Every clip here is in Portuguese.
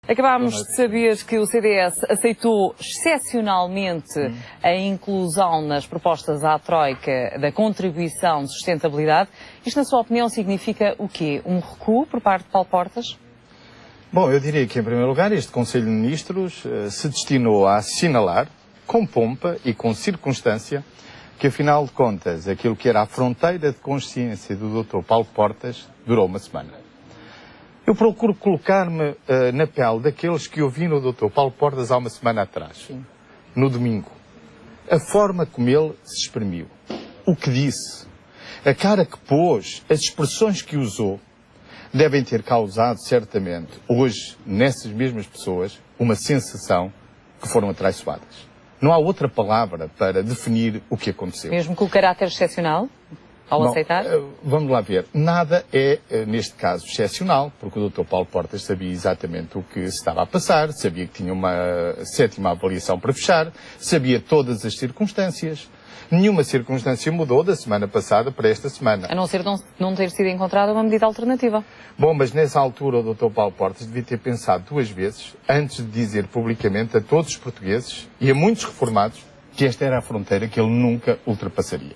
Acabámos de saber que o CDS aceitou excepcionalmente a inclusão nas propostas à Troika da contribuição de sustentabilidade. Isto, na sua opinião, significa o quê? Um recuo por parte de Paulo Portas? Bom, eu diria que, em primeiro lugar, este Conselho de Ministros se destinou a assinalar, com pompa e com circunstância, que, afinal de contas, aquilo que era a fronteira de consciência do Dr. Paulo Portas durou uma semana. Eu procuro colocar-me na pele daqueles que ouviram o Dr. Paulo Portas há uma semana atrás, sim, no domingo. A forma como ele se exprimiu, o que disse, a cara que pôs, as expressões que usou, devem ter causado, certamente, hoje, nessas mesmas pessoas, uma sensação que foram atraiçoadas. Não há outra palavra para definir o que aconteceu. Mesmo com o caráter excepcional? Ao aceitar? Vamos lá ver. Nada é, neste caso, excepcional, porque o Dr. Paulo Portas sabia exatamente o que se estava a passar, sabia que tinha uma 7ª avaliação para fechar, sabia todas as circunstâncias. Nenhuma circunstância mudou da semana passada para esta semana. A não ser não ter sido encontrada uma medida alternativa. Bom, mas nessa altura o Dr. Paulo Portas devia ter pensado 2 vezes antes de dizer publicamente a todos os portugueses e a muitos reformados que esta era a fronteira que ele nunca ultrapassaria.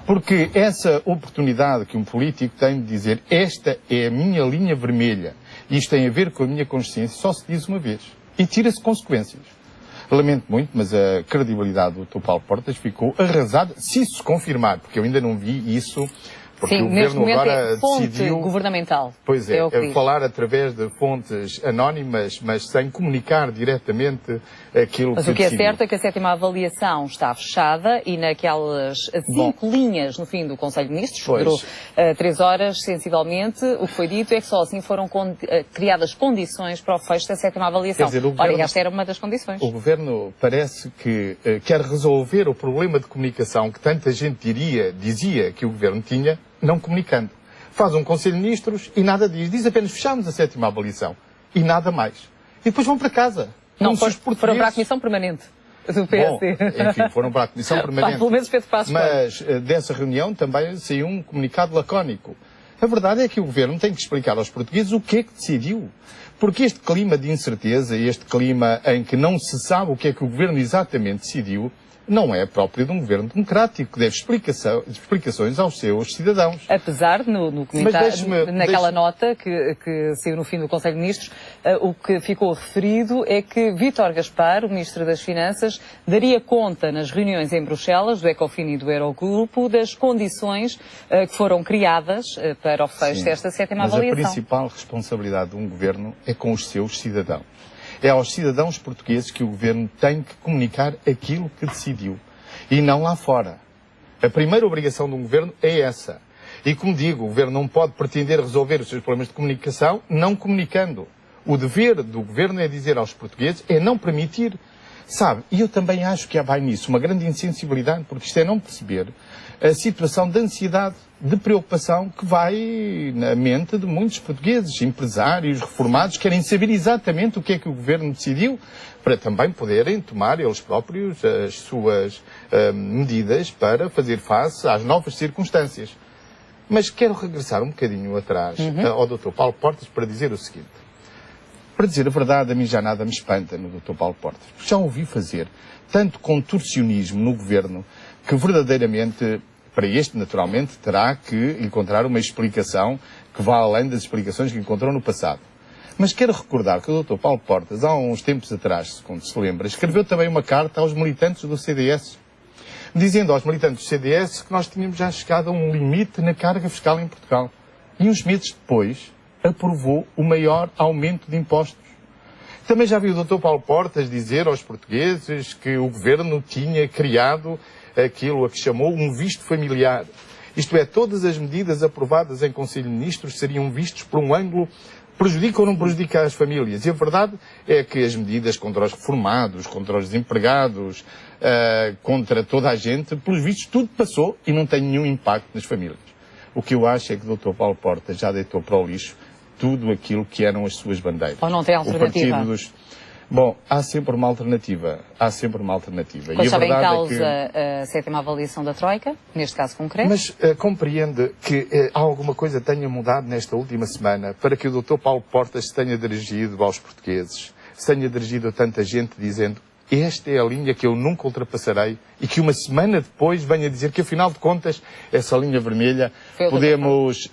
Porque essa oportunidade que um político tem de dizer esta é a minha linha vermelha, isto tem a ver com a minha consciência, só se diz uma vez. E tira-se consequências. Lamento muito, mas a credibilidade do Dr. Paulo Portas ficou arrasada, se isso se confirmar, porque eu ainda não vi isso, porque sim, o Governo agora é fonte decidiu... governamental. Pois é falar através de fontes anónimas, mas sem comunicar diretamente aquilo mas que o que decidiu. É certo é que a 7ª avaliação está fechada e naquelas 5 linhas no fim do Conselho de Ministros, que durou 3 horas, sensivelmente, o que foi dito é que só assim foram criadas condições para o fecho da 7ª avaliação. Quer dizer, Governo, esta era uma das condições. O Governo parece que quer resolver o problema de comunicação que tanta gente dizia que o Governo tinha, não comunicando. Faz um Conselho de Ministros e nada diz. Diz apenas fechamos a 7ª avaliação. E nada mais. E depois vão para casa. Não, foram para a Comissão Permanente do PSD. Bom, enfim, foram para a Comissão Permanente. Pelo menos Pedro Passos Mas dessa reunião também saiu um comunicado lacónico. A verdade é que o Governo tem que explicar aos portugueses o que é que decidiu. Porque este clima de incerteza, este clima em que não se sabe o que é que o Governo exatamente decidiu, não é próprio de um governo democrático, que deve explicações aos seus cidadãos. Apesar, naquela nota que saiu no fim do Conselho de Ministros, o que ficou referido é que Vítor Gaspar, o Ministro das Finanças, daria conta nas reuniões em Bruxelas, do Ecofin e do Eurogrupo, das condições que foram criadas para o fecho desta 7ª avaliação. Mas a principal responsabilidade de um governo é com os seus cidadãos. É aos cidadãos portugueses que o Governo tem que comunicar aquilo que decidiu. E não lá fora. A primeira obrigação de um Governo é essa. E como digo, o Governo não pode pretender resolver os seus problemas de comunicação não comunicando. O dever do Governo é dizer aos portugueses, é não permitir. Sabe, e eu também acho que vai nisso uma grande insensibilidade, porque isto é não perceber a situação de ansiedade, de preocupação que vai na mente de muitos portugueses, empresários, reformados, querem saber exatamente o que é que o Governo decidiu para também poderem tomar eles próprios as suas medidas para fazer face às novas circunstâncias. Mas quero regressar um bocadinho atrás ao Dr. Paulo Portas para dizer o seguinte. Para dizer a verdade, a mim já nada me espanta no Dr. Paulo Portas. Já ouvi fazer tanto contorcionismo no Governo que verdadeiramente, para este naturalmente, terá que encontrar uma explicação que vá além das explicações que encontrou no passado. Mas quero recordar que o Dr. Paulo Portas, há uns tempos atrás, como se lembra, escreveu também uma carta aos militantes do CDS, dizendo aos militantes do CDS que nós tínhamos já chegado a um limite na carga fiscal em Portugal. E uns meses depois aprovou o maior aumento de impostos. Também já viu o Dr. Paulo Portas dizer aos portugueses que o Governo tinha criado aquilo a que chamou um visto familiar. Isto é, todas as medidas aprovadas em Conselho de Ministros seriam vistos por um ângulo prejudica ou não prejudica as famílias. E a verdade é que as medidas contra os reformados, contra os desempregados, contra toda a gente, pelos vistos, tudo passou e não tem nenhum impacto nas famílias. O que eu acho é que o Dr. Paulo Portas já deitou para o lixo tudo aquilo que eram as suas bandeiras. Ou não tem alternativa? Bom, há sempre uma alternativa. Há sempre uma alternativa. Quando estava em causa a sétima avaliação da Troika, neste caso concreto. Mas compreende que alguma coisa tenha mudado nesta última semana para que o Dr. Paulo Portas se tenha dirigido aos portugueses, se tenha dirigido a tanta gente dizendo: esta é a linha que eu nunca ultrapassarei, e que uma semana depois venha dizer que, afinal de contas, essa linha vermelha podemos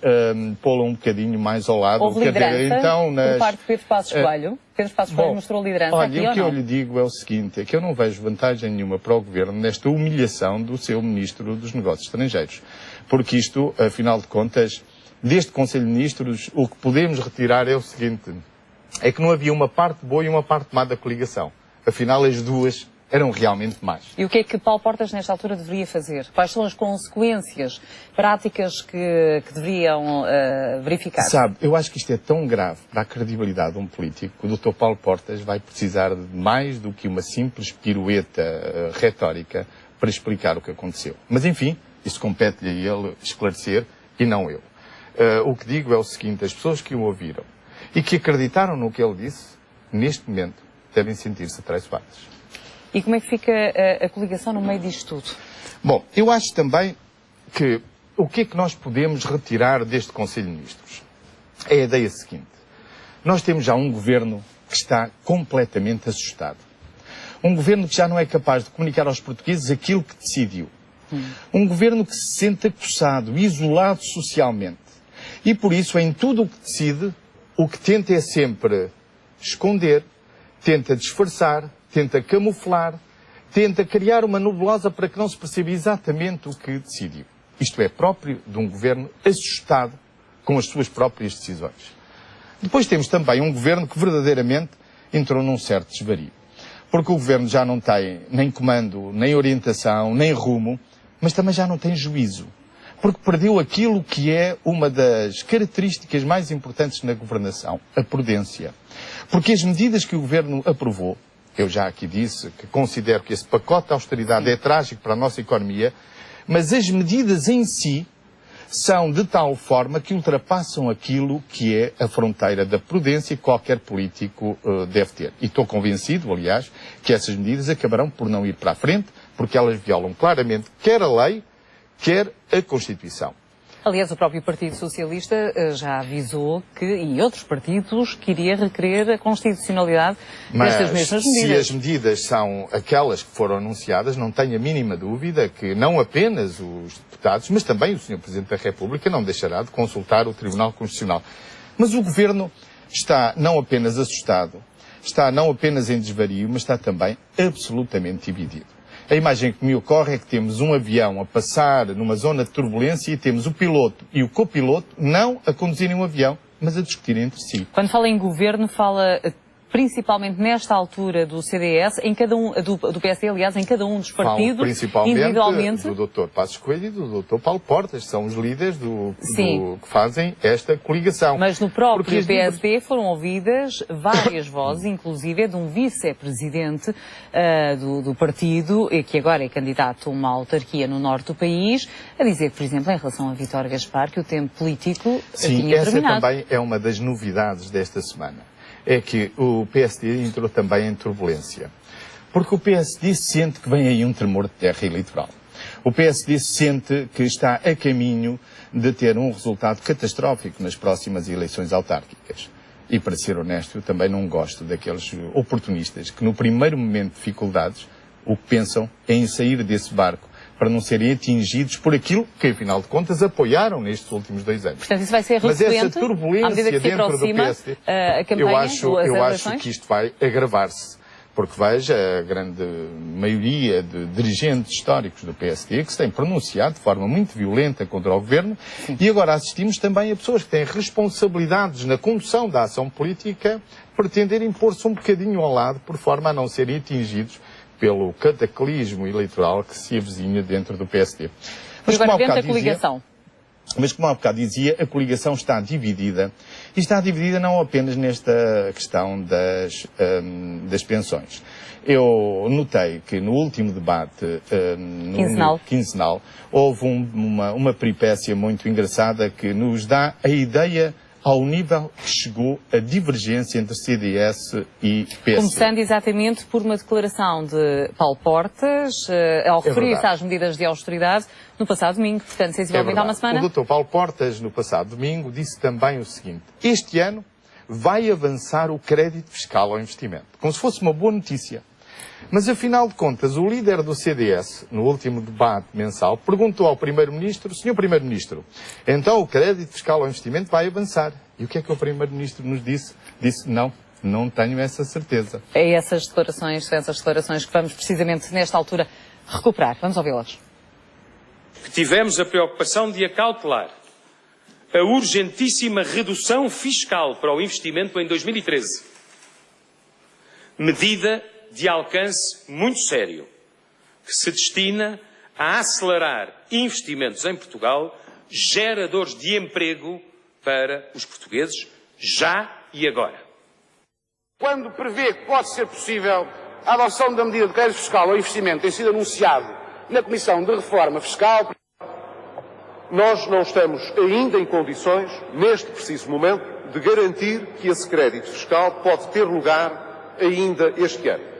pô-la um bocadinho mais ao lado. Houve liderança então, por parte de Pedro Passos Coelho? Pedro Passos Coelho mostrou liderança aqui, olha, o que eu lhe digo é o seguinte, é que eu não vejo vantagem nenhuma para o Governo nesta humilhação do seu Ministro dos Negócios Estrangeiros. Porque isto, afinal de contas, deste Conselho de Ministros, o que podemos retirar é o seguinte, é que não havia uma parte boa e uma parte má da coligação. Afinal, as duas eram realmente más. E o que é que Paulo Portas, nesta altura, deveria fazer? Quais são as consequências práticas que deveriam verificar? Sabe, eu acho que isto é tão grave para a credibilidade de um político que o Dr. Paulo Portas vai precisar de mais do que uma simples pirueta retórica para explicar o que aconteceu. Mas, enfim, isso compete-lhe a ele esclarecer e não eu. O que digo é o seguinte, as pessoas que o ouviram e que acreditaram no que ele disse, neste momento, devem sentir-se traiçoadas. E como é que fica a coligação no meio disto tudo? Bom, eu acho também que o que é que nós podemos retirar deste Conselho de Ministros? É a ideia seguinte. Nós temos já um governo que está completamente assustado. Um governo que já não é capaz de comunicar aos portugueses aquilo que decidiu. Um governo que se sente acossado, isolado socialmente. E por isso, em tudo o que decide, o que tenta é sempre esconder, tenta disfarçar, tenta camuflar, tenta criar uma nebulosa para que não se perceba exatamente o que decidiu. Isto é próprio de um governo assustado com as suas próprias decisões. Depois temos também um governo que verdadeiramente entrou num certo desvario. Porque o governo já não tem nem comando, nem orientação, nem rumo, mas também já não tem juízo. Porque perdeu aquilo que é uma das características mais importantes na governação, a prudência. Porque as medidas que o governo aprovou, eu já aqui disse que considero que esse pacote de austeridade é trágico para a nossa economia, mas as medidas em si são de tal forma que ultrapassam aquilo que é a fronteira da prudência que qualquer político deve ter. E estou convencido, aliás, que essas medidas acabarão por não ir para a frente, porque elas violam claramente quer a lei, quer a Constituição. Aliás, o próprio Partido Socialista já avisou e outros partidos, que iria requerer a constitucionalidade destas mesmas medidas. Se as medidas são aquelas que foram anunciadas, não tenho a mínima dúvida que não apenas os deputados, mas também o Sr. Presidente da República não deixará de consultar o Tribunal Constitucional. Mas o Governo está não apenas assustado, está não apenas em desvario, mas está também absolutamente dividido. A imagem que me ocorre é que temos um avião a passar numa zona de turbulência e temos o piloto e o copiloto não a conduzirem um avião, mas a discutirem entre si. Quando fala em governo, fala principalmente nesta altura do CDS, em cada um, do PSD, aliás, em cada um dos partidos, falo principalmente individualmente. Do Dr. Passos Coelho e do Dr. Paulo Portas, são os líderes que fazem esta coligação. Mas no próprio PSD foram ouvidas várias vozes, inclusive de um vice-presidente do partido, que agora é candidato a uma autarquia no norte do país, a dizer que, por exemplo, em relação a Vítor Gaspar, que o tempo político tinha terminado. Sim, essa também é uma das novidades desta semana. É que o PSD entrou também em turbulência. Porque o PSD sente que vem aí um tremor de terra eleitoral. O PSD sente que está a caminho de ter um resultado catastrófico nas próximas eleições autárquicas. E, para ser honesto, eu também não gosto daqueles oportunistas que, no primeiro momento de dificuldades, o que pensam é em sair desse barco para não serem atingidos por aquilo que, afinal de contas, apoiaram nestes últimos 2 anos. Portanto, isso vai ser recorrente. Mas essa turbulência dentro do PSD, a campanha, eu acho que isto vai agravar-se. Porque veja a grande maioria de dirigentes históricos do PSD que se têm pronunciado de forma muito violenta contra o governo. Sim. E agora assistimos também a pessoas que têm responsabilidades na condução da ação política pretenderem pôr-se um bocadinho ao lado por forma a não serem atingidos pelo cataclismo eleitoral que se avizinha dentro do PSD. Mas agora, dentro da coligação. Mas como há bocado dizia, a coligação está dividida. E está dividida não apenas nesta questão das pensões. Eu notei que no último debate quinzenal houve uma peripécia muito engraçada que nos dá a ideia ao nível que chegou a divergência entre CDS e PSD. Começando exatamente por uma declaração de Paulo Portas, ao referir-se às medidas de austeridade no passado domingo, portanto, sensivelmente há uma semana. O Dr. Paulo Portas, no passado domingo, disse também o seguinte: este ano vai avançar o crédito fiscal ao investimento, como se fosse uma boa notícia. Mas, afinal de contas, o líder do CDS, no último debate mensal, perguntou ao Primeiro-Ministro: Sr. Primeiro-Ministro, então o crédito fiscal ao investimento vai avançar. E o que é que o Primeiro-Ministro nos disse? Disse: não tenho essa certeza. É essas declarações que vamos precisamente nesta altura recuperar. Vamos ouvi-las. Que tivemos a preocupação de acautelar a urgentíssima redução fiscal para o investimento em 2013. Medida de alcance muito sério, que se destina a acelerar investimentos em Portugal, geradores de emprego para os portugueses, já e agora. Quando prevê que pode ser possível a adoção da medida de crédito fiscal ao investimento, tem sido anunciado na Comissão de Reforma Fiscal. Nós não estamos ainda em condições, neste preciso momento, de garantir que esse crédito fiscal pode ter lugar ainda este ano.